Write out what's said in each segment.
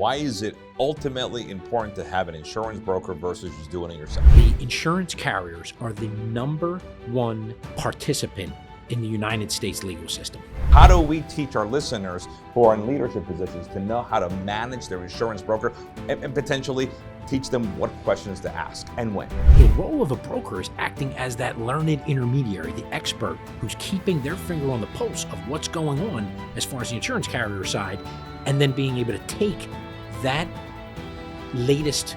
Why is it ultimately important to have an insurance broker versus just doing it yourself? The insurance carriers are the #1 participant in the United States legal system. How do we teach our listeners who are in leadership positions to know how to manage their insurance broker and potentially teach them what questions to ask and when? The role of a broker is acting as that learned intermediary, the expert who's keeping their finger on the pulse of what's going on as far as the insurance carrier side, and then being able to take that latest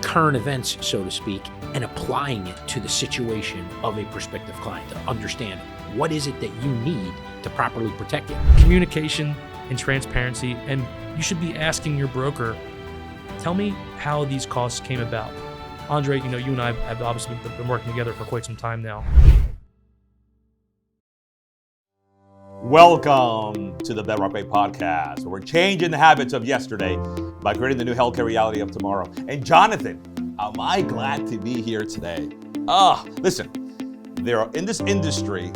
current events, so to speak, and applying it to the situation of a prospective client to understand what is it that you need to properly protect it. Communication and transparency, and you should be asking your broker, tell me how these costs came about. Andre, you and I have obviously been working together for quite some time now. Welcome to the Bedrock Way Podcast, where we're changing the habits of yesterday by creating the new healthcare reality of tomorrow. And Jonathan, am I glad to be here today? Listen, in this industry,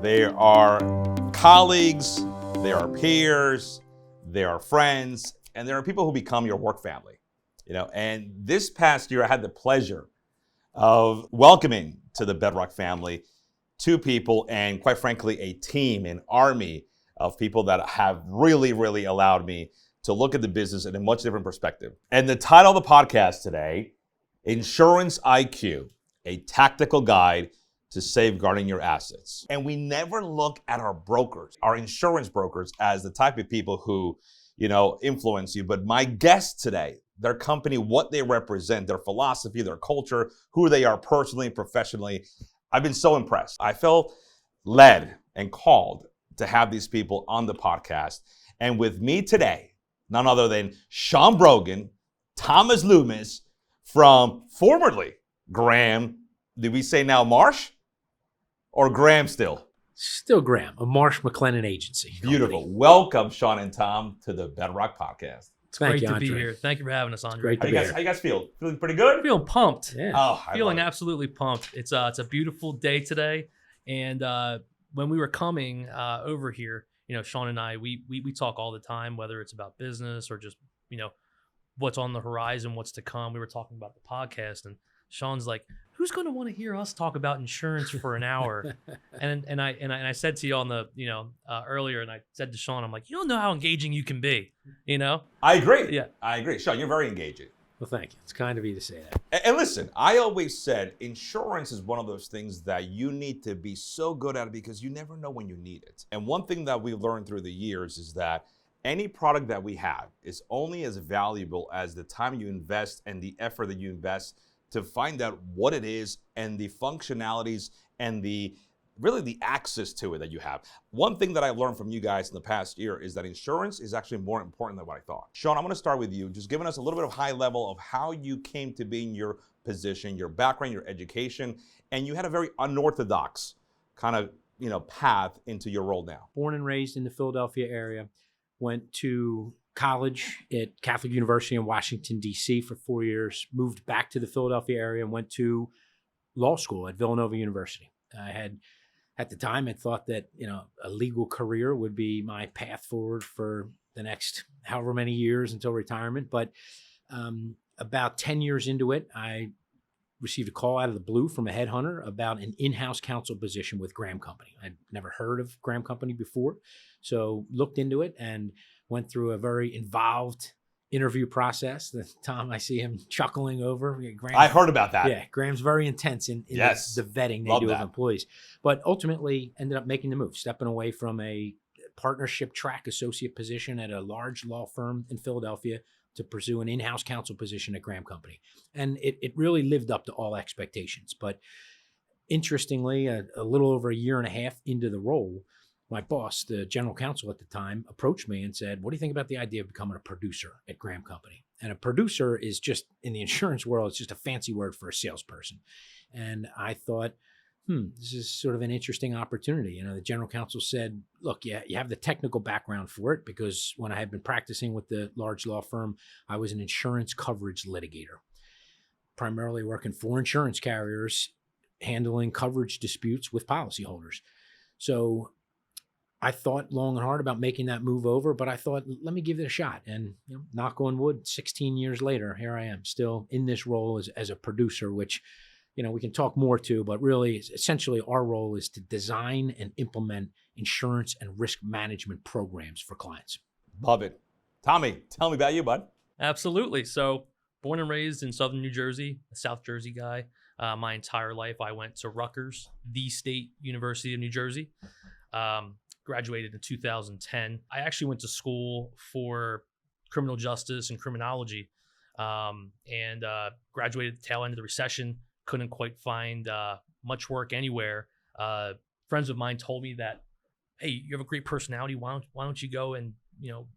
there are colleagues, there are peers, there are friends, and there are people who become your work family. And this past year, I had the pleasure of welcoming to the Bedrock family two people, and quite frankly, a team, an army of people that have really, really allowed me to look at the business in a much different perspective. And the title of the podcast today, Insurance IQ, a tactical guide to safeguarding your assets. And we never look at our brokers, our insurance brokers, as the type of people who, influence you. But my guest today, their company, what they represent, their philosophy, their culture, who they are personally and professionally, I've been so impressed. I felt led and called to have these people on the podcast. And with me today, none other than Brogan, Thomas Loomis from formerly Graham, did we say now Marsh? Or Graham still? Still Graham, a Marsh McLennan agency. Beautiful. Company. Welcome, Sean and Tom, to the Bedrock Podcast. It's great to be here. Thank you for having us, Andre. How you guys feel? Feeling pretty good? Feeling pumped. Yeah. Feeling absolutely pumped. It's a beautiful day today, and when we were coming over here, Sean and I, we talk all the time, whether it's about business or just what's on the horizon, what's to come. We were talking about the podcast, and Sean's like, "Who's going to want to hear us talk about insurance for an hour?" and I said to you on the earlier, and I said to Sean, I'm like, "You don't know how engaging you can be." I agree. Yeah, I agree. Sean, you're very engaging. Well, thank you. It's kind of you to say that. And listen, I always said insurance is one of those things that you need to be so good at it because you never know when you need it. And one thing that we learned through the years is that any product that we have is only as valuable as the time you invest and the effort that you invest to find out what it is and the functionalities and the access to it that you have. One thing that I learned from you guys in the past year is that insurance is actually more important than what I thought. Sean, I'm going to start with you, just giving us a little bit of high level of how you came to be in your position, your background, your education, and you had a very unorthodox kind of path into your role now. Born and raised in the Philadelphia area, went to college at Catholic University in Washington, D.C. for 4 years, moved back to the Philadelphia area and went to law school at Villanova University. I had, at the time, I thought that, a legal career would be my path forward for the next however many years until retirement. But about 10 years into it, I received a call out of the blue from a headhunter about an in-house counsel position with Graham Company. I'd never heard of Graham Company before, so looked into it and went through a very involved interview process. Tom, I see him chuckling over. Graham, I heard about that. Yeah, Graham's very intense in yes. the vetting they Love do that. of employees. But ultimately ended up making the move, stepping away from a partnership track associate position at a large law firm in Philadelphia to pursue an in-house counsel position at Graham Company. And it really lived up to all expectations. But interestingly, a little over a year and a half into the role, my boss, the general counsel at the time, approached me and said, "What do you think about the idea of becoming a producer at Graham Company?" And a producer is just, in the insurance world, it's just a fancy word for a salesperson. And I thought, this is sort of an interesting opportunity. The general counsel said, "Look, yeah, you have the technical background for it," because when I had been practicing with the large law firm, I was an insurance coverage litigator, primarily working for insurance carriers, handling coverage disputes with policyholders. So I thought long and hard about making that move over, but I thought, let me give it a shot. And knock on wood, 16 years later, here I am still in this role as a producer, which, we can talk more to, but really essentially our role is to design and implement insurance and risk management programs for clients. Love it. Tommy, tell me about you, bud. Absolutely. So born and raised in Southern New Jersey, a South Jersey guy. My entire life, I went to Rutgers, the State University of New Jersey. Graduated in 2010. I actually went to school for criminal justice and criminology, and graduated at the tail end of the recession. Couldn't quite find much work anywhere. Friends of mine told me that, hey, you have a great personality. Why don't you go and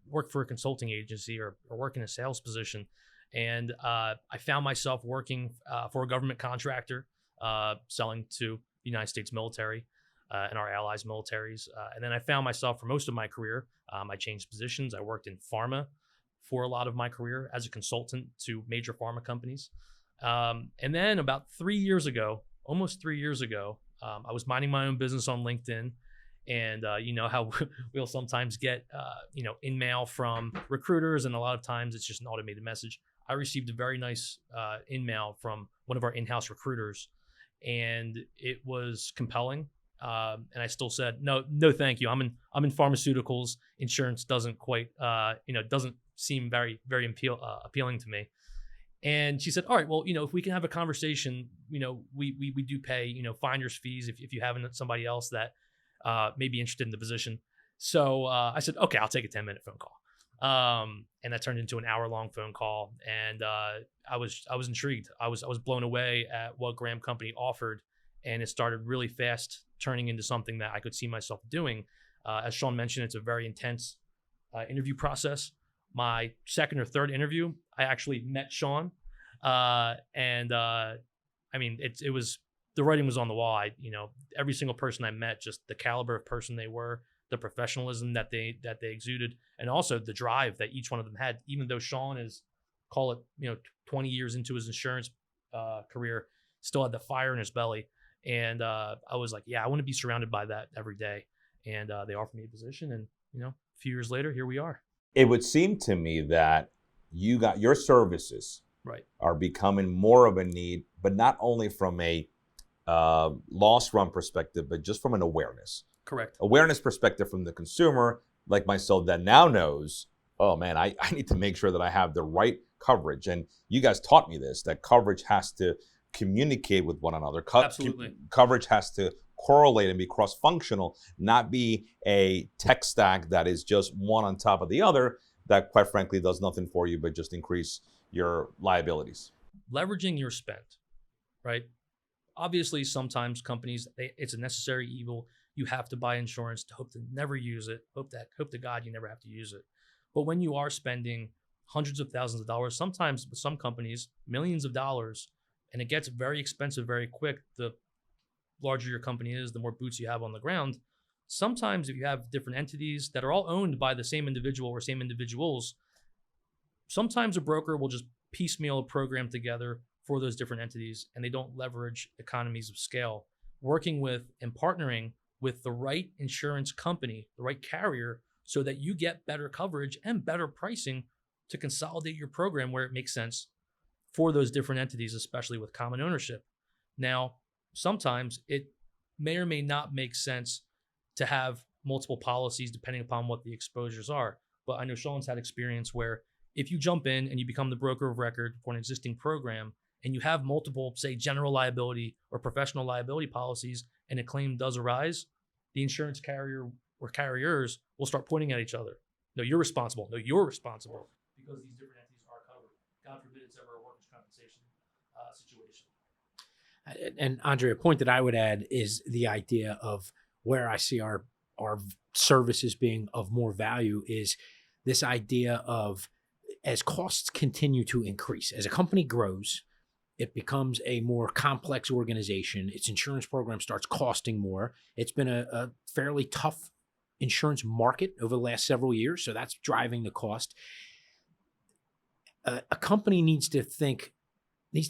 work for a consulting agency or work in a sales position? And I found myself working for a government contractor, selling to the United States military. And our allies' militaries. And then I found myself for most of my career, I changed positions. I worked in pharma for a lot of my career as a consultant to major pharma companies. And then about almost 3 years ago, I was minding my own business on LinkedIn. And you know how we'll sometimes get, in-mail from recruiters, and a lot of times it's just an automated message. I received a very nice in-mail from one of our in-house recruiters, and it was compelling. And I still said, no, thank you. I'm in pharmaceuticals. Insurance doesn't quite, doesn't seem very, very appealing to me. And she said, all right, well, if we can have a conversation, we do pay, finder's fees if you have somebody else that may be interested in the position. So I said, okay, I'll take a 10-minute phone call. And that turned into an hour-long phone call. And I was intrigued. I was blown away at what Graham Company offered. And it started really fast turning into something that I could see myself doing. As Sean mentioned, it's a very intense interview process. My second or third interview, I actually met Sean. It was, the writing was on the wall. Every single person I met, just the caliber of person they were, the professionalism that they exuded, and also the drive that each one of them had. Even though Sean is, call it, 20 years into his insurance career, still had the fire in his belly. And I was like, yeah, I want to be surrounded by that every day. And they offered me a position, and a few years later, here we are. It would seem to me that your services are becoming more of a need, but not only from a loss run perspective, but just from an awareness. Correct. Awareness perspective from the consumer, like myself, that now knows, oh man, I need to make sure that I have the right coverage. And you guys taught me this, that coverage has to communicate with one another. Absolutely. Coverage has to correlate and be cross-functional, not be a tech stack that is just one on top of the other that, quite frankly, does nothing for you but just increase your liabilities. Leveraging your spend, right? Obviously, sometimes companies, it's a necessary evil. You have to buy insurance to hope to never use it. Hope to God you never have to use it. But when you are spending hundreds of thousands of dollars, sometimes with some companies, millions of dollars, and it gets very expensive very quick. The larger your company is, the more boots you have on the ground. Sometimes if you have different entities that are all owned by the same individual or same individuals, sometimes a broker will just piecemeal a program together for those different entities, and they don't leverage economies of scale. Working with and partnering with the right insurance company, the right carrier, so that you get better coverage and better pricing to consolidate your program where it makes sense for those different entities, especially with common ownership. Now, sometimes it may or may not make sense to have multiple policies depending upon what the exposures are. But I know Sean's had experience where if you jump in and you become the broker of record for an existing program and you have multiple, say, general liability or professional liability policies, and a claim does arise, the insurance carrier or carriers will start pointing at each other. No, you're responsible. No, you're responsible. Because these different entities are covered. God forbid it's ever a workers' compensation situation. And Andre, a point that I would add is the idea of where I see our services being of more value is this idea of, as costs continue to increase, as a company grows, it becomes a more complex organization. Its insurance program starts costing more. It's been a fairly tough insurance market over the last several years, so that's driving the cost. A company needs to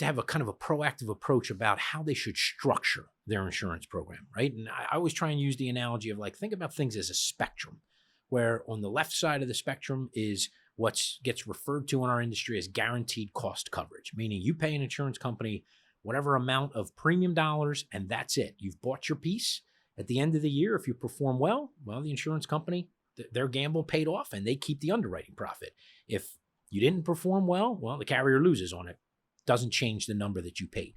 have a kind of a proactive approach about how they should structure their insurance program, right? And I always try and use the analogy of like, think about things as a spectrum, where on the left side of the spectrum is what gets referred to in our industry as guaranteed cost coverage, meaning you pay an insurance company whatever amount of premium dollars, and that's it. You've bought your piece. At the end of the year, if you perform well, the insurance company, their gamble paid off and they keep the underwriting profit. If you didn't perform well, the carrier loses on it. Doesn't change the number that you paid.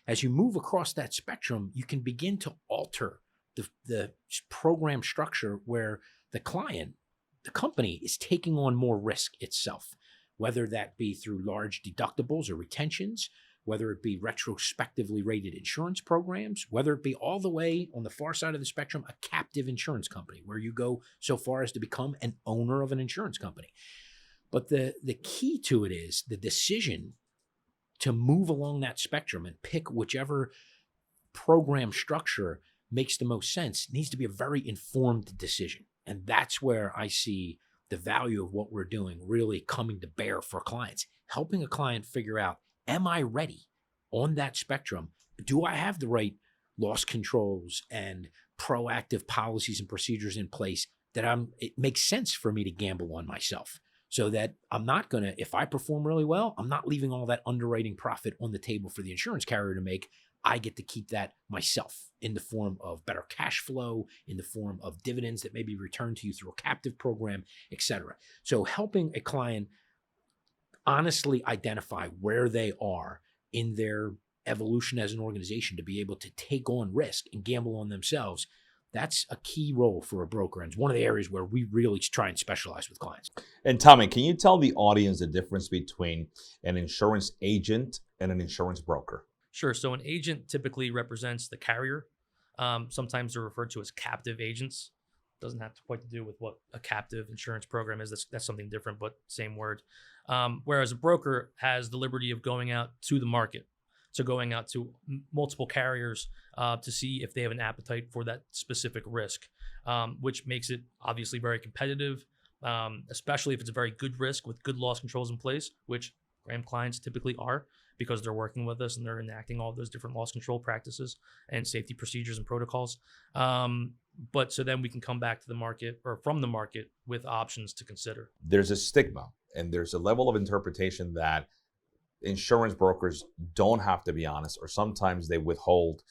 As you move across that spectrum, you can begin to alter the program structure where the client, the company, is taking on more risk itself, whether that be through large deductibles or retentions, whether it be retrospectively rated insurance programs, whether it be all the way on the far side of the spectrum, a captive insurance company, where you go so far as to become an owner of an insurance company. But the key to it is the decision to move along that spectrum and pick whichever program structure makes the most sense needs to be a very informed decision. And that's where I see the value of what we're doing really coming to bear for clients, helping a client figure out, am I ready on that spectrum? Do I have the right loss controls and proactive policies and procedures in place that it makes sense for me to gamble on myself, so that I'm not going to, if I perform really well, I'm not leaving all that underwriting profit on the table for the insurance carrier to make. I get to keep that myself in the form of better cash flow, in the form of dividends that may be returned to you through a captive program, et cetera. So helping a client honestly identify where they are in their evolution as an organization to be able to take on risk and gamble on themselves, that's a key role for a broker. And it's one of the areas where we really try and specialize with clients. And Tommy, can you tell the audience the difference between an insurance agent and an insurance broker? Sure. So an agent typically represents the carrier. Sometimes they're referred to as captive agents. Doesn't have to quite to do with what a captive insurance program is. That's something different, but same word. Whereas a broker has the liberty of going out to the market. So going out to multiple carriers to see if they have an appetite for that specific risk, which makes it obviously very competitive, especially if it's a very good risk with good loss controls in place, which Graham clients typically are, because they're working with us and they're enacting all those different loss control practices and safety procedures and protocols. But so then we can come back to the market or from the market with options to consider. There's a stigma and there's a level of interpretation that insurance brokers don't have to be honest, or sometimes they withhold,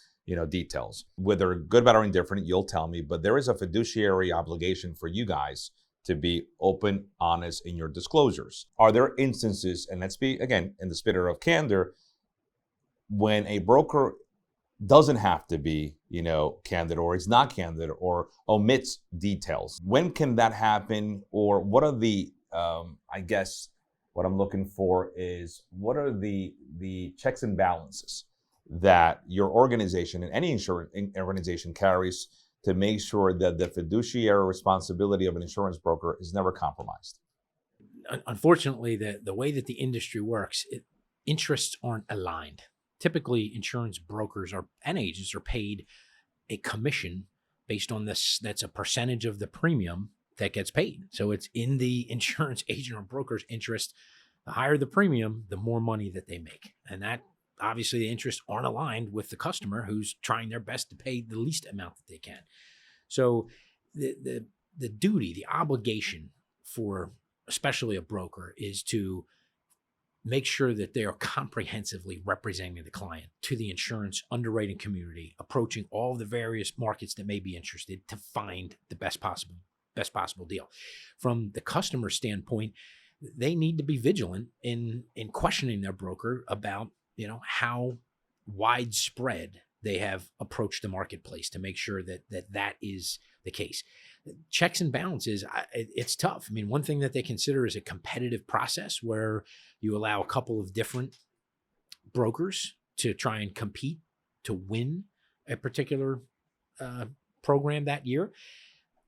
details. Whether good, bad, or indifferent, you'll tell me, but there is a fiduciary obligation for you guys to be open, honest in your disclosures. Are there instances, and let's be, again, in the spirit of candor, when a broker doesn't have to be, candid, or is not candid, or omits details? When can that happen? Or what are the, what I'm looking for is, what are the checks and balances that your organization and any insurance organization carries to make sure that the fiduciary responsibility of an insurance broker is never compromised? Unfortunately, the way that the industry works, interests aren't aligned. Typically, insurance brokers and agents are paid a commission based on this. That's a percentage of the premium that gets paid. So it's in the insurance agent or broker's interest. The higher the premium, the more money that they make. And that, obviously, the interests aren't aligned with the customer who's trying their best to pay the least amount that they can. So the duty, the obligation for especially a broker is to make sure that they are comprehensively representing the client to the insurance underwriting community, approaching all the various markets that may be interested to find the best possible deal. From the customer standpoint, they need to be vigilant in questioning their broker about, how widespread they have approached the marketplace to make sure that is the case. Checks and balances, it's tough. I mean, one thing that they consider is a competitive process where you allow a couple of different brokers to try and compete to win a particular program that year.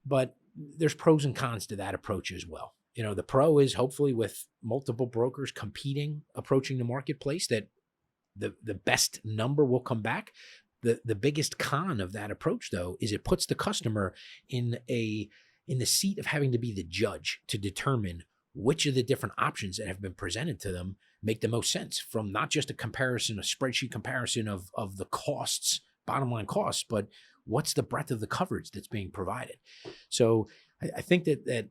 But there's pros and cons to that approach as well. The pro is hopefully with multiple brokers competing, approaching the marketplace, that the best number will come back. The biggest con of that approach, though, is it puts the customer in the seat of having to be the judge to determine which of the different options that have been presented to them make the most sense, from not just a spreadsheet comparison of the costs bottom line costs, but what's the breadth of the coverage that's being provided? So I think that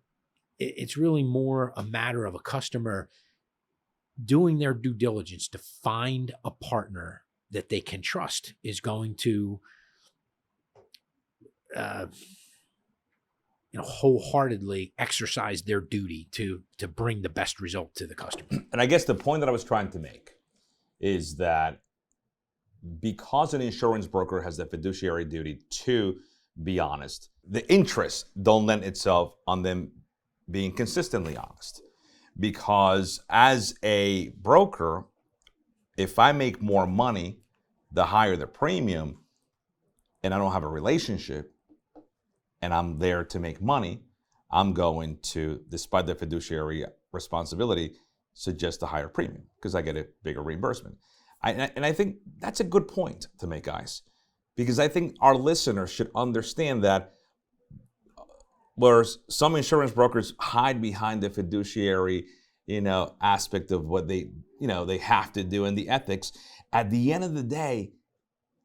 it's really more a matter of a customer doing their due diligence to find a partner that they can trust is going to wholeheartedly exercise their duty to bring the best result to the customer. And I guess the point that I was trying to make is that because an insurance broker has the fiduciary duty to be honest, the interests don't lend itself on them being consistently honest. Because as a broker, if I make more money, the higher the premium, and I don't have a relationship, and I'm there to make money, I'm going to, despite the fiduciary responsibility, suggest a higher premium because I get a bigger reimbursement. And I think that's a good point to make, guys, because I think our listeners should understand that whereas some insurance brokers hide behind the fiduciary, aspect of what they have to do and the ethics, at the end of the day,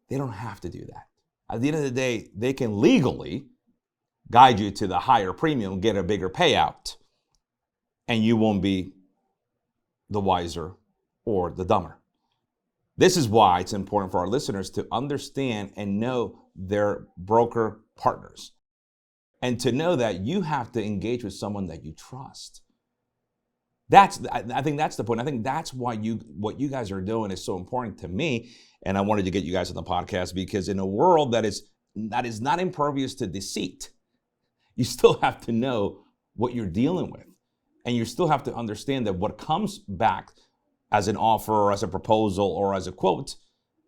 they don't have to do that. At the end of the day, they can legally guide you to the higher premium, get a bigger payout, and you won't be the wiser or the dumber. This is why it's important for our listeners to understand and know their broker partners and to know that you have to engage with someone that you trust. I think that's the point. I think that's why what you guys are doing is so important to me, and I wanted to get you guys on the podcast because in a world that is not impervious to deceit, you still have to know what you're dealing with. And you still have to understand that what comes back as an offer or as a proposal or as a quote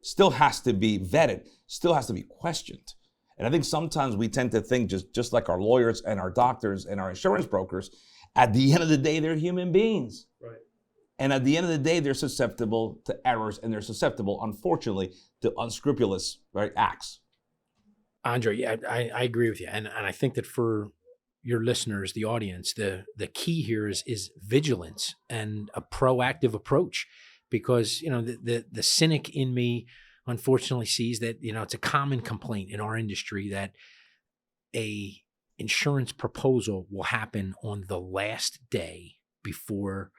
still has to be vetted, still has to be questioned. And I think sometimes we tend to think just like our lawyers and our doctors and our insurance brokers, at the end of the day, they're human beings. Right. And at the end of the day, they're susceptible to errors and they're susceptible, unfortunately, to unscrupulous acts. Andre, yeah, I agree with you. And I think that for your listeners, the audience, the key here is vigilance and a proactive approach, because the cynic in me unfortunately sees that it's a common complaint in our industry that a insurance proposal will happen on the last day before.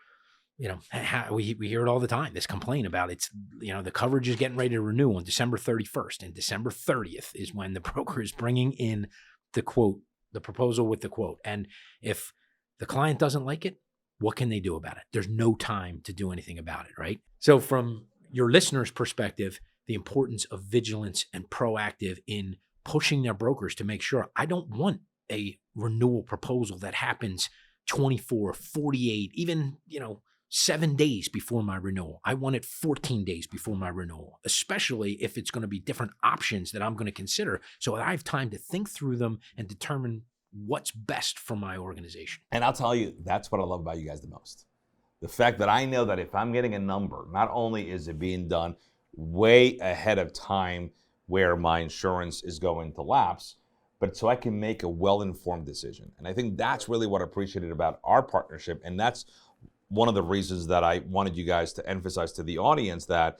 We hear it all the time, this complaint about the coverage is getting ready to renew on December 31st, and December 30th is when the broker is bringing in the quote, the proposal with the quote. And if the client doesn't like it, what can they do about it? There's no time to do anything about it, right? So from your listener's perspective, the importance of vigilance and proactive in pushing their brokers to make sure I don't want a renewal proposal that happens 24, 48, even, 7 days before my renewal. I want it 14 days before my renewal, especially if it's going to be different options that I'm going to consider, so that I have time to think through them and determine what's best for my organization. And I'll tell you, that's what I love about you guys the most. The fact that I know that if I'm getting a number, not only is it being done way ahead of time where my insurance is going to lapse, but so I can make a well-informed decision. And I think that's really what I appreciated about our partnership. And that's one of the reasons that I wanted you guys to emphasize to the audience that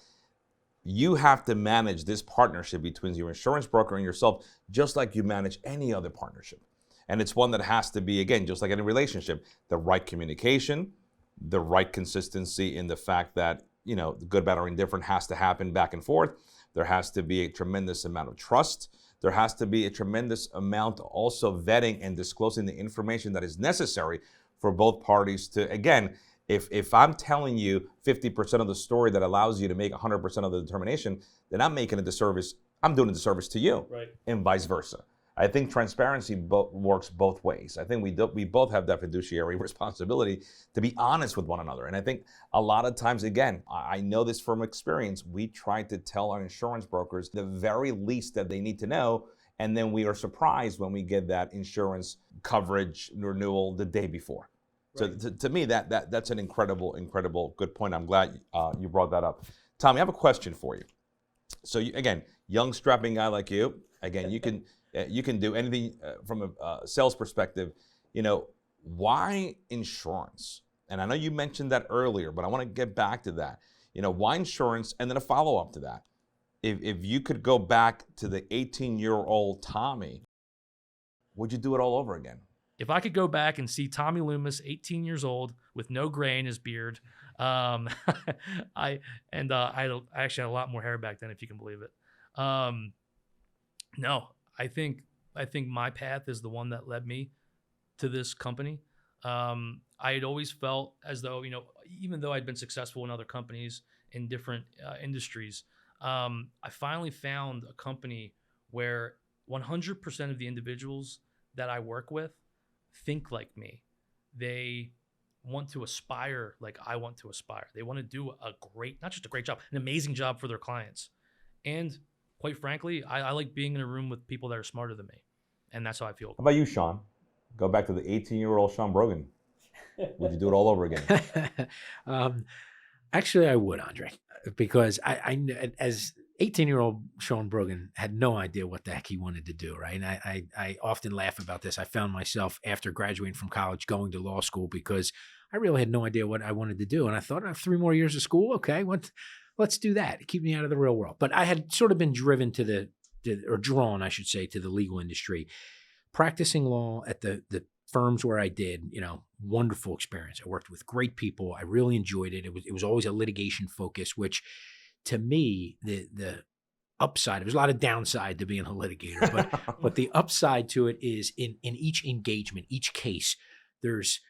you have to manage this partnership between your insurance broker and yourself just like you manage any other partnership. And it's one that has to be, again, just like any relationship, the right communication, the right consistency in the fact that, the good, bad, or indifferent has to happen back and forth. There has to be a tremendous amount of trust. There has to be a tremendous amount also vetting and disclosing the information that is necessary for both parties to, again, if I'm telling you 50% of the story that allows you to make 100% of the determination, then I'm making a disservice. I'm doing a disservice to you, right, and vice versa. I think transparency works both ways. I think we both have that fiduciary responsibility to be honest with one another. And I think a lot of times, again, I know this from experience, we try to tell our insurance brokers the very least that they need to know, and then we are surprised when we get that insurance coverage renewal the day before. Right. So to me, that's an incredible good point. I'm glad you brought that up. Tom, I have a question for you. So again, young strapping guy like you, again, you can do anything from a sales perspective. Why insurance? And I know you mentioned that earlier, but I want to get back to that. Why insurance? And then a follow-up to that. if you could go back to the 18-year-old Tommy, would you do it all over again? If I could go back and see Tommy Loomis, 18 years old, with no gray in his beard, I actually had a lot more hair back then, if you can believe it. No, I think my path is the one that led me to this company. I had always felt as though, even though I'd been successful in other companies in different industries, I finally found a company where 100% of the individuals that I work with think like me. They want to aspire like I want to aspire. They want to do not just a great job, an amazing job for their clients. And quite frankly, I like being in a room with people that are smarter than me. And that's how I feel. How about you, Sean? Go back to the 18-year-old Sean Brogan. Would you do it all over again? Actually, I would, Andre, because I as 18-year-old Sean Brogan had no idea what the heck he wanted to do, right? And I often laugh about this. I found myself after graduating from college going to law school because I really had no idea what I wanted to do. And I thought, 3 more years of school, okay, let's do that. Keep me out of the real world. But I had sort of been driven drawn, I should say, to the legal industry. Practicing law at the firms where I did, wonderful experience. I worked with great people. I really enjoyed it. It was always a litigation focus, which to me, the upside, there's a lot of downside to being a litigator, but the upside to it is in each engagement, each case, there's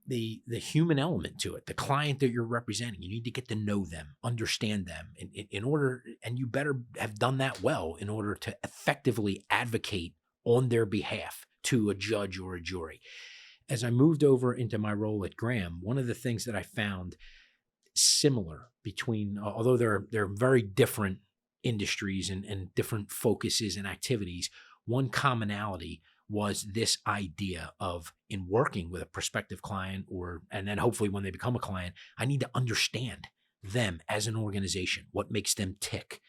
the human element to it, the client that you're representing. You need to get to know them, understand them in order, and you better have done that well in order to effectively advocate on their behalf to a judge or a jury. As I moved over into my role at Graham, one of the things that I found similar between, although they're very different industries and different focuses and activities, one commonality was this idea of, in working with a prospective client and then hopefully when they become a client, I need to understand them as an organization, what makes them tick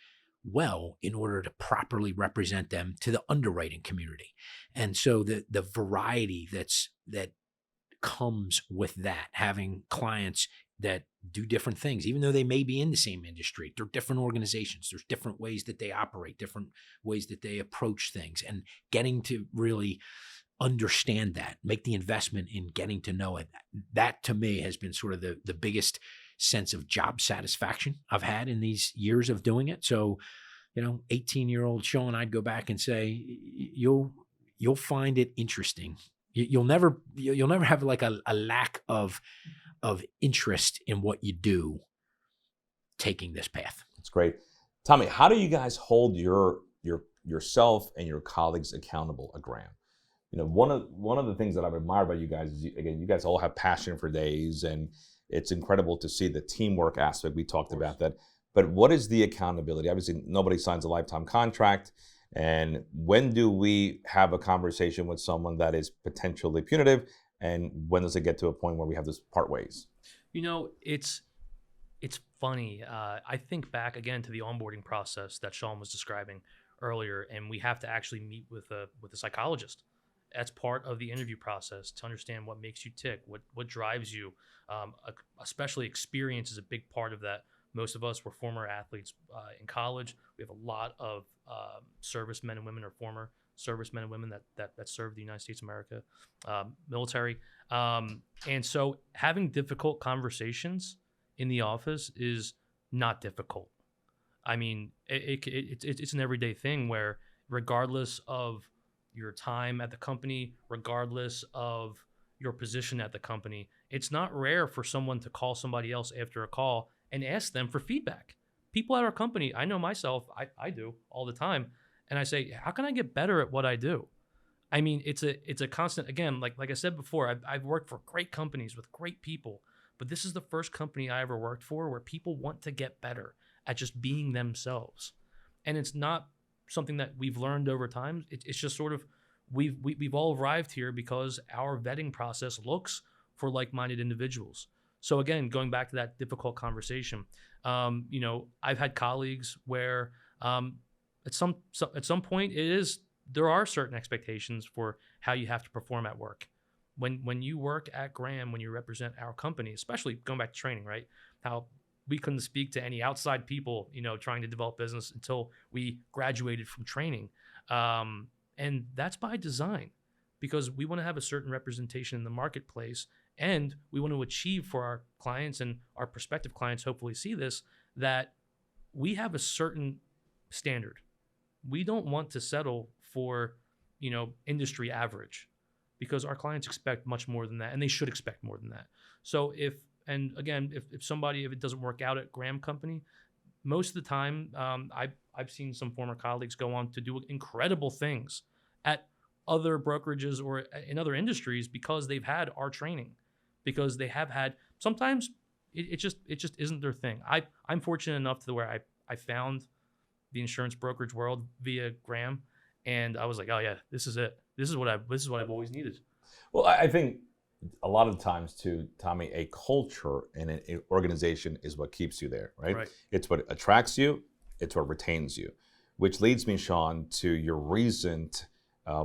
well in order to properly represent them to the underwriting community. And so the variety that comes with that, having clients that do different things, even though they may be in the same industry, they're different organizations. There's different ways that they operate, different ways that they approach things, and getting to really understand that, make the investment in getting to know it. That to me has been sort of the biggest sense of job satisfaction I've had in these years of doing it. So, 18-year-old Sean, I'd go back and say, you'll find it interesting. You'll never have like a lack of interest in what you do taking this path. That's great. Tommy, how do you guys hold yourself and your colleagues accountable at Graham? One of the things that I've admired about you guys is, again, you guys all have passion for days, and it's incredible to see the teamwork aspect. We talked about that. But what is the accountability? Obviously, nobody signs a lifetime contract. And when do we have a conversation with someone that is potentially punitive? And when does it get to a point where we have to part ways? It's funny. I think back again to the onboarding process that Sean was describing earlier, and we have to actually meet with a psychologist. That's part of the interview process to understand what makes you tick, what drives you. Especially experience is a big part of that. Most of us were former athletes in college. We have a lot of servicemen and women, or former servicemen and women that served the United States of America military. And so having difficult conversations in the office is not difficult. I mean, it's an everyday thing where regardless of your time at the company, regardless of your position at the company, it's not rare for someone to call somebody else after a call and ask them for feedback. People at our company, I know myself, I do all the time. And I say, how can I get better at what I do? I mean, it's a constant, again, like I said before, I've worked for great companies with great people, but this is the first company I ever worked for where people want to get better at just being themselves. And it's not something that we've learned over time. It's just sort of, we've all arrived here because our vetting process looks for like-minded individuals. So again, going back to that difficult conversation, I've had colleagues where at some point there are certain expectations for how you have to perform at work. When you work at Graham, when you represent our company, especially going back to training, right? How we couldn't speak to any outside people, trying to develop business until we graduated from training. And that's by design, because we want to have a certain representation in the marketplace, and we want to achieve for our clients, and our prospective clients hopefully see this, that we have a certain standard. We don't want to settle for, industry average, because our clients expect much more than that, and they should expect more than that. So if it doesn't work out at Graham Company, most of the time, I've seen some former colleagues go on to do incredible things at other brokerages or in other industries because they've had our training, because they have had, sometimes it just isn't their thing. I'm fortunate enough to where I found the insurance brokerage world via Graham, and I was like, oh yeah, this is it. This is what I've always needed. Well, I think a lot of times too, Tommy, a culture and an organization is what keeps you there, right? It's what attracts you, it's what retains you, which leads me, Sean, to your recent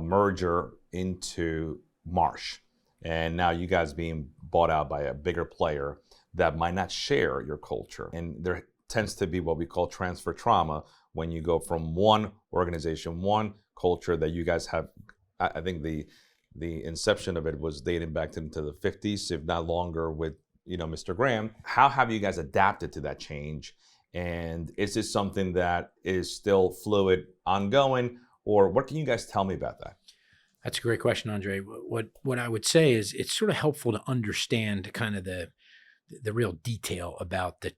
merger into Marsh. And now you guys being bought out by a bigger player that might not share your culture. And there tends to be what we call transfer trauma when you go from one organization, one culture that you guys have. I think the inception of it was dating back into the 50s, if not longer, with Mr. Graham. How have you guys adapted to that change? And is this something that is still fluid, ongoing, or what can you guys tell me about that? That's a great question, Andre. What I would say is it's sort of helpful to understand kind of the real detail about the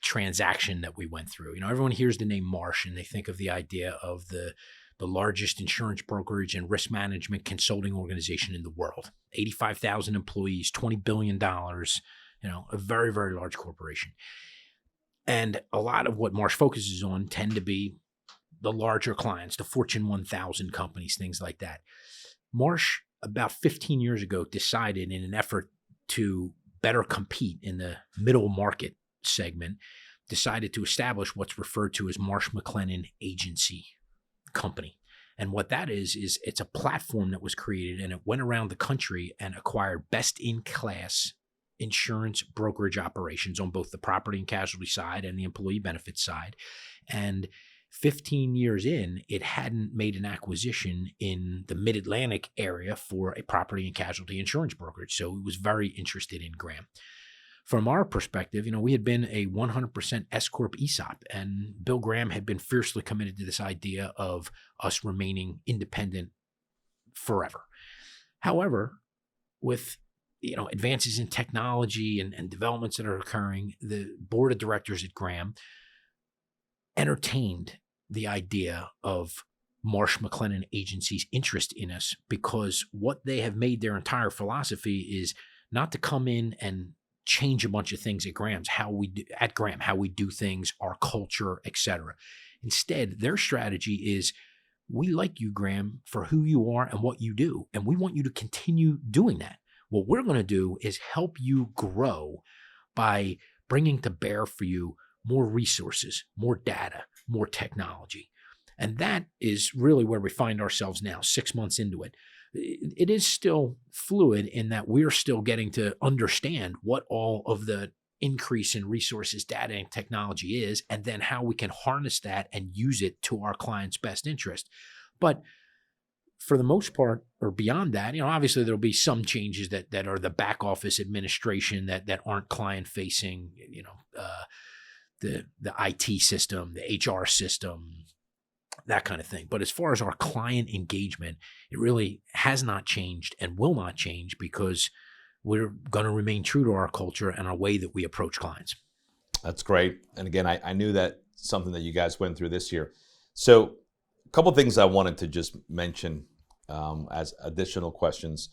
transaction that we went through. Everyone hears the name Marsh and they think of the idea of the largest insurance brokerage and risk management consulting organization in the world. 85,000 employees, $20 billion, a very, very large corporation. And a lot of what Marsh focuses on tend to be the larger clients, the Fortune 1000 companies, things like that. Marsh, about 15 years ago, decided in an effort to better compete in the middle market segment, decided to establish what's referred to as Marsh McLennan Agency Company. And what that is it's a platform that was created, and it went around the country and acquired best-in-class insurance brokerage operations on both the property and casualty side and the employee benefits side. And 15 years in, it hadn't made an acquisition in the mid-Atlantic area for a property and casualty insurance brokerage. So it was very interested in Graham. From our perspective, we had been a 100% S-Corp ESOP, and Bill Graham had been fiercely committed to this idea of us remaining independent forever. However, with advances in technology and developments that are occurring, the board of directors at Graham entertained the idea of Marsh McLennan Agency's interest in us, because what they have made their entire philosophy is not to come in and change a bunch of things at Graham, how we do things, our culture, etc. Instead, their strategy is, we like you, Graham, for who you are and what you do, and we want you to continue doing that. What we're going to do is help you grow by bringing to bear for you more resources, more data, more technology. And that is really where we find ourselves now, 6 months into it. It is still fluid in that we're still getting to understand what all of the increase in resources, data, and technology is, and then how we can harness that and use it to our clients' best interest. But for the most part, or beyond that, obviously there'll be some changes that are the back office administration that aren't client facing, the IT system, the HR system, that kind of thing. But as far as our client engagement, it really has not changed and will not change, because we're going to remain true to our culture and our way that we approach clients. That's great. And again, I knew that something that you guys went through this year. So a couple of things I wanted to just mention as additional questions.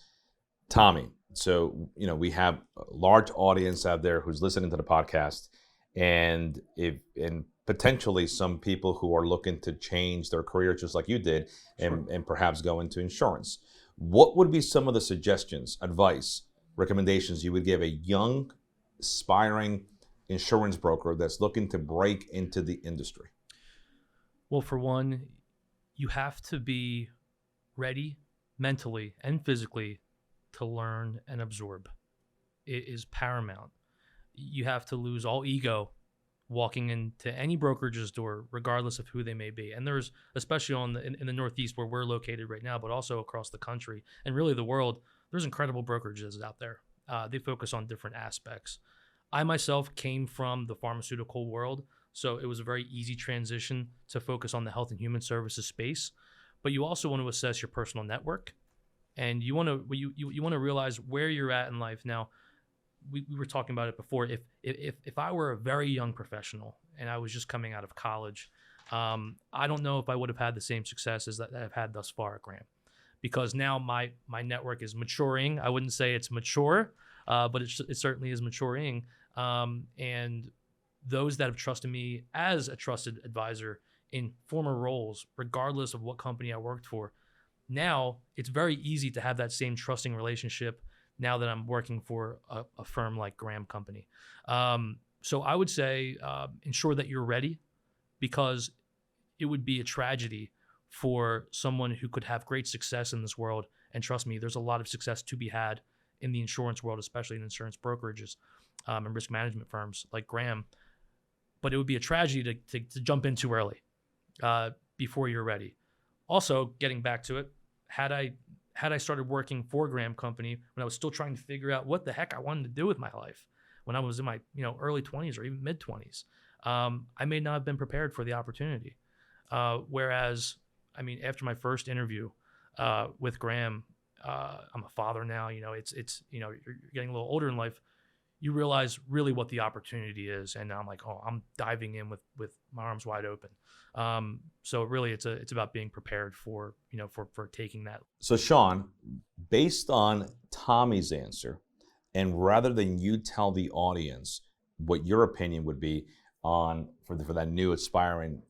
Tommy, so, we have a large audience out there who's listening to the podcast, and potentially some people who are looking to change their career just like you did, and perhaps go into insurance. What would be some of the suggestions, advice, recommendations you would give a young, aspiring insurance broker that's looking to break into the industry? Well, for one, you have to be ready mentally and physically to learn and absorb. It is paramount. You have to lose all ego walking into any brokerage's door, regardless of who they may be. And there's, especially in the Northeast where we're located right now, but also across the country and really the world, there's incredible brokerages out there. They focus on different aspects. I myself came from the pharmaceutical world, so it was a very easy transition to focus on the health and human services space. But you also want to assess your personal network, and you want to realize where you're at in life. Now, we were talking about it before. If I were a very young professional and I was just coming out of college, I don't know if I would have had the same success as that I've had thus far at Graham, because now my network is maturing. I wouldn't say it's mature, but it certainly is maturing. And those that have trusted me as a trusted advisor in former roles, regardless of what company I worked for, now it's very easy to have that same trusting relationship now that I'm working for a firm like Graham Company. So I would say ensure that you're ready, because it would be a tragedy for someone who could have great success in this world. And trust me, there's a lot of success to be had in the insurance world, especially in insurance brokerages and risk management firms like Graham. But it would be a tragedy to jump in too early before you're ready. Also, getting back to it, had I started working for Graham Company when I was still trying to figure out what the heck I wanted to do with my life, when I was in my early 20s or even mid 20s, I may not have been prepared for the opportunity. Whereas, I mean, after my first interview with Graham, I'm a father now. It's you're getting a little older in life. You realize really what the opportunity is, and I'm like, oh, I'm diving in with my arms wide open. So really, it's about being prepared for taking that. So Sean, based on Tommy's answer, and rather than you tell the audience what your opinion would be on for that new aspiring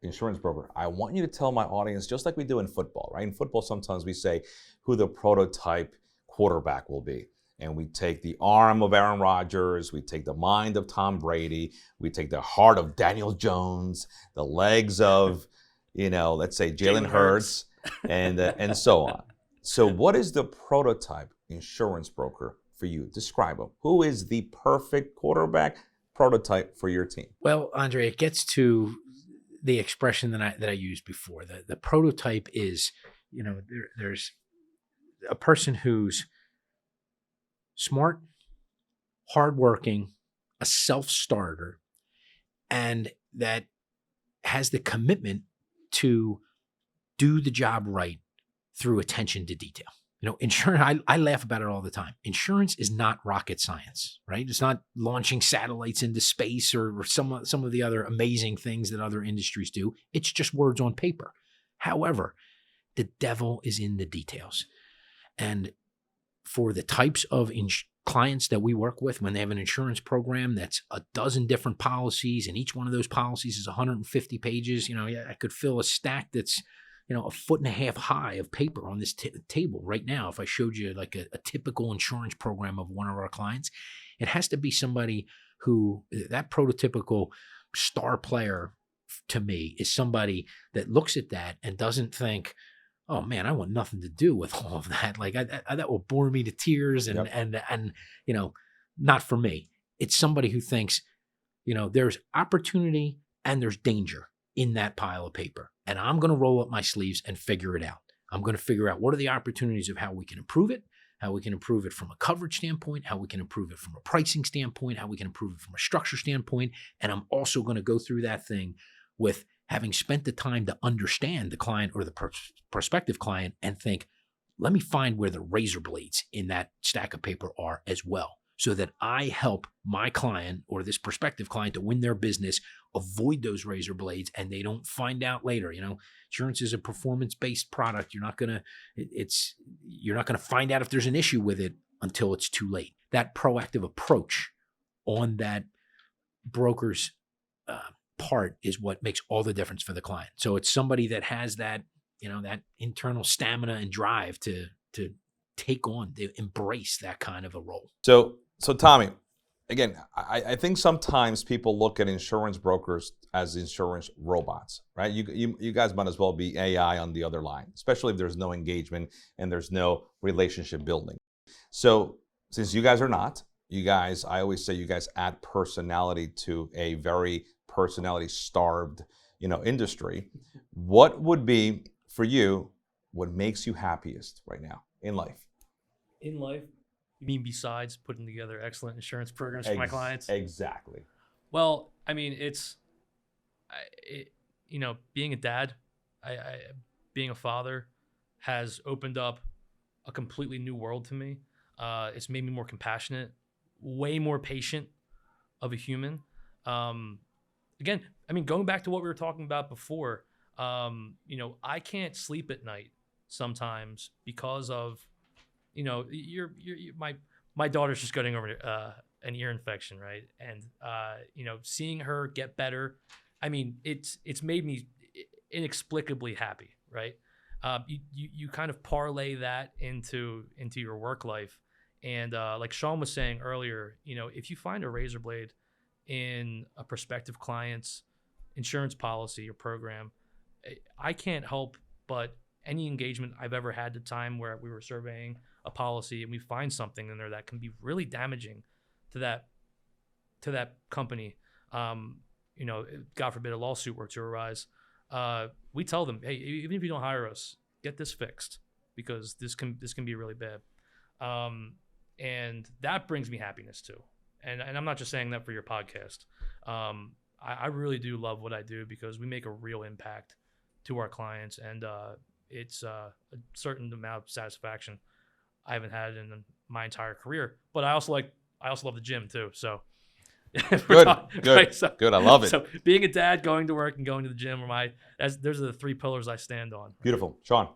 insurance broker, I want you to tell my audience, just like we do in football, right? In football, sometimes we say who the prototype quarterback will be. And we take the arm of Aaron Rodgers, we take the mind of Tom Brady, we take the heart of Daniel Jones, the legs of, let's say Jalen Hurts, and so on. So what is the prototype insurance broker for you? Describe him. Who is the perfect quarterback prototype for your team? Well, Andre, it gets to the expression that I used before. The prototype is, there's a person who's smart, hardworking, a self-starter, and that has the commitment to do the job right through attention to detail. Insurance, I laugh about it all the time. Insurance is not rocket science, right? It's not launching satellites into space or some of the other amazing things that other industries do. It's just words on paper. However, the devil is in the details. And for the types of clients that we work with, when they have an insurance program that's a dozen different policies, and each one of those policies is 150 pages, I could fill a stack that's, a foot and a half high of paper on this table right now. If I showed you like a typical insurance program of one of our clients, it has to be somebody who, that prototypical star player to me is somebody that looks at that and doesn't think, oh man, I want nothing to do with all of that. Like that will bore me to tears, and Yep. and not for me. It's somebody who thinks, there's opportunity and there's danger in that pile of paper, and I'm going to roll up my sleeves and figure it out. I'm going to figure out what are the opportunities of how we can improve it, how we can improve it from a coverage standpoint, how we can improve it from a pricing standpoint, how we can improve it from a structure standpoint, and I'm also going to go through that thing with having spent the time to understand the client or the prospective client and think, let me find where the razor blades in that stack of paper are as well, so that I help my client or this prospective client to win their business, avoid those razor blades, and they don't find out later. Insurance is a performance-based product. You're not gonna find out if there's an issue with it until it's too late. That proactive approach on that broker's part is what makes all the difference for the client. So it's somebody that has that, that internal stamina and drive to take on, to embrace that kind of a role. So Tommy, again, I think sometimes people look at insurance brokers as insurance robots, right? You guys might as well be AI on the other line, especially if there's no engagement and there's no relationship building. So since you guys are not, You guys, I always say you guys add personality to a very personality-starved, industry. What would be, for you, what makes you happiest right now in life? In life, you mean besides putting together excellent insurance programs for my clients? Exactly. Well, I mean, being a dad, being a father has opened up a completely new world to me. It's made me more compassionate, way more patient of a human. Again, I mean, going back to what we were talking about before, I can't sleep at night sometimes because of, my daughter's just getting over an ear infection, right? And seeing her get better, I mean, it's made me inexplicably happy, right? You kind of parlay that into your work life, and like Sean was saying earlier, if you find a razor blade in a prospective client's insurance policy or program, I can't help but any engagement I've ever had the time where we were surveying a policy and we find something in there that can be really damaging to that company, God forbid a lawsuit were to arise, we tell them, hey, even if you don't hire us, get this fixed because this can be really bad. And that brings me happiness too. And I'm not just saying that for your podcast. I really do love what I do because we make a real impact to our clients, and it's a certain amount of satisfaction I haven't had in my entire career. But I also love the gym too. So Good. Right? So, Good. I love it. So being a dad, going to work, and going to the gym those are the three pillars I stand on. Right? Beautiful. Sean.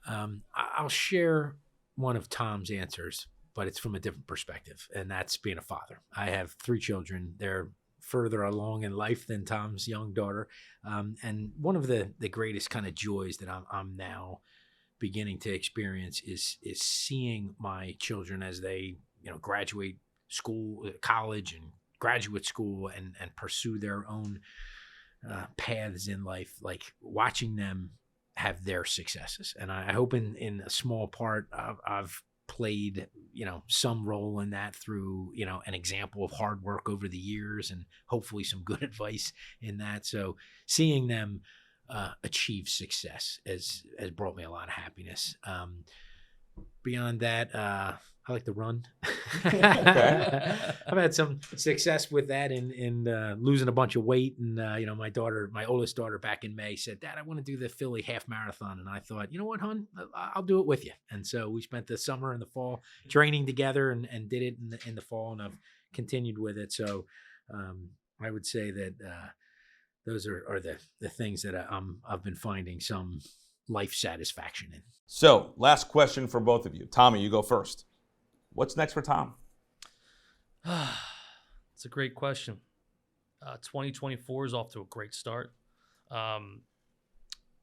I'll share one of Tom's answers, but it's from a different perspective, and that's being a father. I have 3 children. They're further along in life than Tom's young daughter. And one of the greatest kind of joys that I'm now beginning to experience is seeing my children as they, graduate school, college and graduate school and pursue their own paths in life, like watching them have their successes. And I hope in a small part I've played, some role in that through, an example of hard work over the years and hopefully some good advice in that. So seeing them achieve success has brought me a lot of happiness. Beyond that, I like to run. Okay. I've had some success with that in losing a bunch of weight. And, my oldest daughter back in May said, Dad, I want to do the Philly half marathon. And I thought, you know what, hon, I'll do it with you. And so we spent the summer and the fall training together and did it in the fall, and I've continued with it. So I would say that those are the things that I've been finding some life satisfaction in. So last question for both of you. Tommy, you go first. What's next for Tom? It's a great question. 2024 is off to a great start.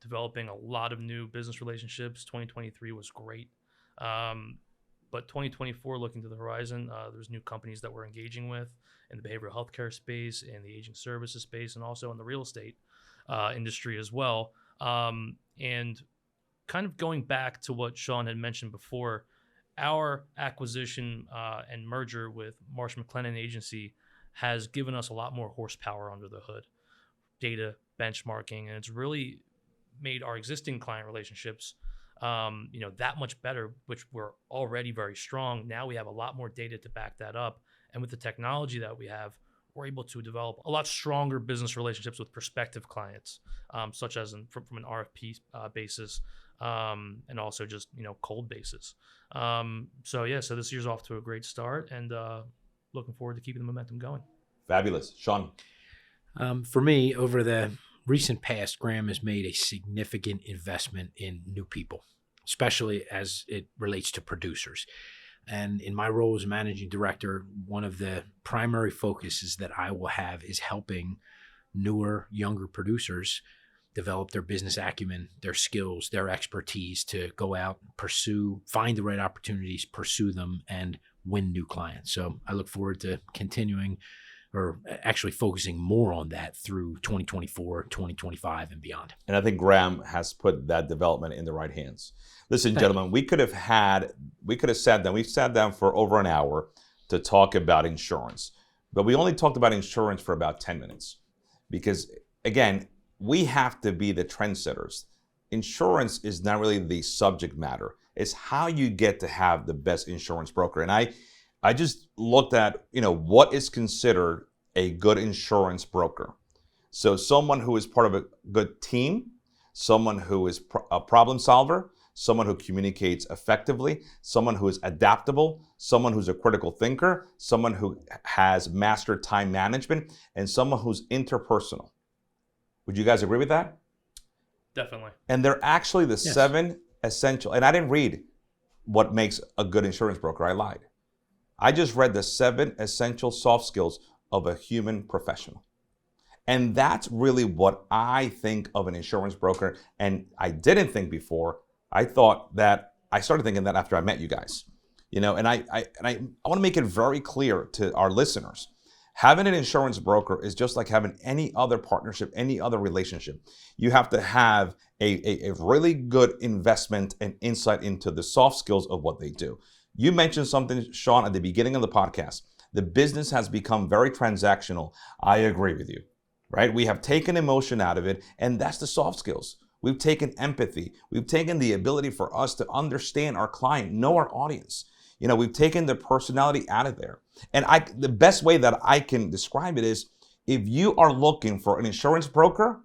Developing a lot of new business relationships. 2023 was great. But 2024, looking to the horizon, there's new companies that we're engaging with in the behavioral healthcare space, in the aging services space, and also in the real estate industry as well. And kind of going back to what Sean had mentioned before, our acquisition and merger with Marsh McLennan Agency has given us a lot more horsepower under the hood, data benchmarking, and it's really made our existing client relationships, that much better, which were already very strong. Now we have a lot more data to back that up, and with the technology that we have, we're able to develop a lot stronger business relationships with prospective clients, such as from an RFP basis, and also just cold basis. So this year's off to a great start, and looking forward to keeping the momentum going. Fabulous. Sean. For me, over the recent past, Graham has made a significant investment in new people, especially as it relates to producers. And in my role as managing director, one of the primary focuses that I will have is helping newer, younger producers develop their business acumen, their skills, their expertise to go out, find the right opportunities, pursue them, and win new clients. So I look forward to continuing, or actually focusing more on that through 2024, 2025, and beyond. And I think Graham has put that development in the right hands. Listen, gentlemen, we could have sat down. We sat down for over an hour to talk about insurance. But we only talked about insurance for about 10 minutes because, again, we have to be the trendsetters. Insurance is not really the subject matter. It's how you get to have the best insurance broker. And I just looked at, what is considered a good insurance broker. So someone who is part of a good team, someone who is a problem solver, someone who communicates effectively, someone who is adaptable, someone who's a critical thinker, someone who has mastered time management, and someone who's interpersonal. Would you guys agree with that? Definitely. And they're actually the 7 essential, and I didn't read what makes a good insurance broker. I lied. I just read the 7 essential soft skills of a human professional. And that's really what I think of an insurance broker. And I didn't think before. I started thinking that after I met you guys, and I want to make it very clear to our listeners. Having an insurance broker is just like having any other partnership, any other relationship. You have to have a really good investment and insight into the soft skills of what they do. You mentioned something, Sean, at the beginning of the podcast. The business has become very transactional. I agree with you, right? We have taken emotion out of it, and that's the soft skills. We've taken empathy. We've taken the ability for us to understand our client, know our audience. We've taken the personality out of there. And the best way that I can describe it is, if you are looking for an insurance broker,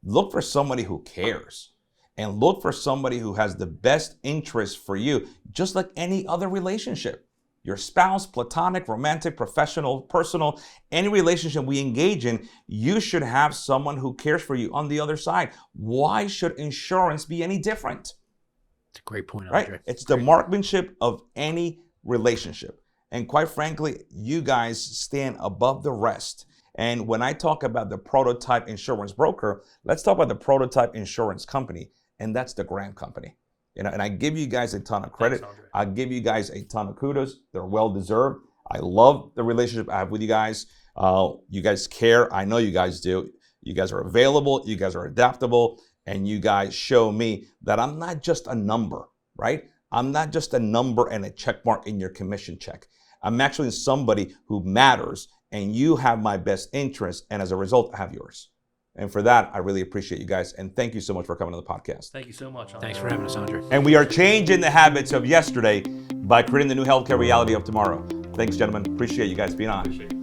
look for somebody who cares and look for somebody who has the best interest for you, just like any other relationship. Your spouse, platonic, romantic, professional, personal, any relationship we engage in, you should have someone who cares for you on the other side. Why should insurance be any different? It's a great point, Andre. Right? It's the marksmanship of any relationship. And quite frankly, you guys stand above the rest. And when I talk about the prototype insurance broker, let's talk about the prototype insurance company, and that's the Graham Company. And I give you guys a ton of credit. I give you guys a ton of kudos. They're well deserved. I love the relationship I have with you guys. You guys care. I know you guys do. You guys are available. You guys are adaptable. And you guys show me that I'm not just a number, right? I'm not just a number and a check mark in your commission check. I'm actually somebody who matters, and you have my best interest. And as a result, I have yours. And for that, I really appreciate you guys. And thank you so much for coming on the podcast. Thank you so much, Andre. Thanks for having us, Andre. And we are changing the habits of yesterday by creating the new healthcare reality of tomorrow. Thanks, gentlemen. Appreciate you guys being on.